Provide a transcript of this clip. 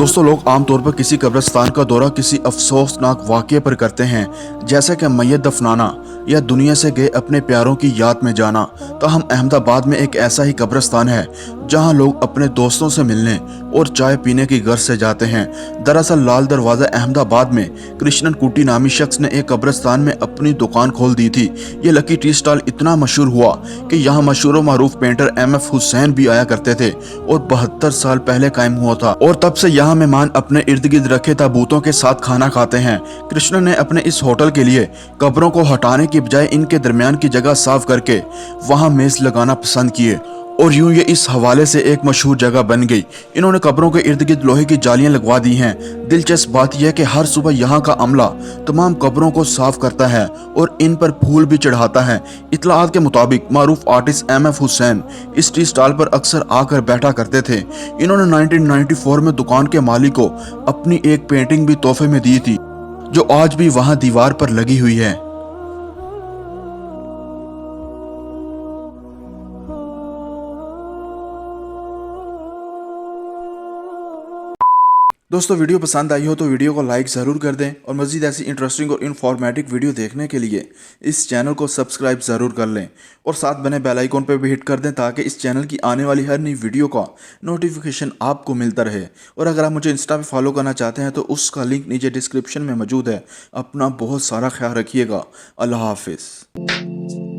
दोस्तों, लोग आमतौर पर किसी कब्रिस्तान का दौरा किसी अफसोसनाक वाक़ये पर करते हैं, जैसे कि मैयत दफनाना या दुनिया से गए अपने प्यारों की याद में जाना। हम अहमदाबाद में एक ऐसा ही कब्रिस्तान है जहां लोग अपने दोस्तों से मिलने और चाय पीने की गर्ज से जाते हैं। दरअसल लाल दरवाज़ा अहमदाबाद में कृष्णन कुटी नामी शख्स ने एक कब्रिस्तान में अपनी दुकान खोल दी थी। ये लकी टी स्टॉल इतना मशहूर हुआ कि यहाँ मशहूर व मारूफ पेंटर एम.एफ. हुसैन भी आया करते थे और 72 साल पहले कायम हुआ था, और तब से यहाँ मेहमान अपने इर्द गिर्द रखे ताबूतों के साथ खाना खाते हैं। कृष्ण ने अपने इस होटल के लिए कब्रों को हटाने की बजाय इनके दरमियान की जगह साफ करके वहाँ मेज लगाना पसंद किए, और यूं ये इस हवाले से एक मशहूर जगह बन गई। इन्होंने कब्रों के इर्द गिर्द लोहे की जालियां लगवा दी हैं। दिलचस्प बात यह है कि हर सुबह यहाँ का अमला तमाम कब्रों को साफ करता है और इन पर फूल भी चढ़ाता है। इत्तलाआत के मुताबिक मारूफ आर्टिस्ट एम.एफ. हुसैन इस टी स्टॉल पर अक्सर आकर बैठा करते थे। इन्होंने 1994 में दुकान के मालिक को अपनी एक पेंटिंग भी तोहफे में दी थी, जो आज भी वहाँ दीवार पर लगी हुई है। दोस्तों, वीडियो पसंद आई हो तो वीडियो को लाइक ज़रूर कर दें, और मज़ीद ऐसी इंटरेस्टिंग और इन्फॉर्मेटिव वीडियो देखने के लिए इस चैनल को सब्सक्राइब ज़रूर कर लें, और साथ बने बेल आइकॉन पर भी हिट कर दें ताकि इस चैनल की आने वाली हर नई वीडियो का नोटिफिकेशन आपको मिलता रहे। और अगर आप मुझे इंस्टा पे फॉलो करना चाहते हैं तो उसका लिंक नीचे डिस्क्रिप्शन में मौजूद है। अपना बहुत सारा ख्याल रखिएगा। अल्लाह हाफिज़।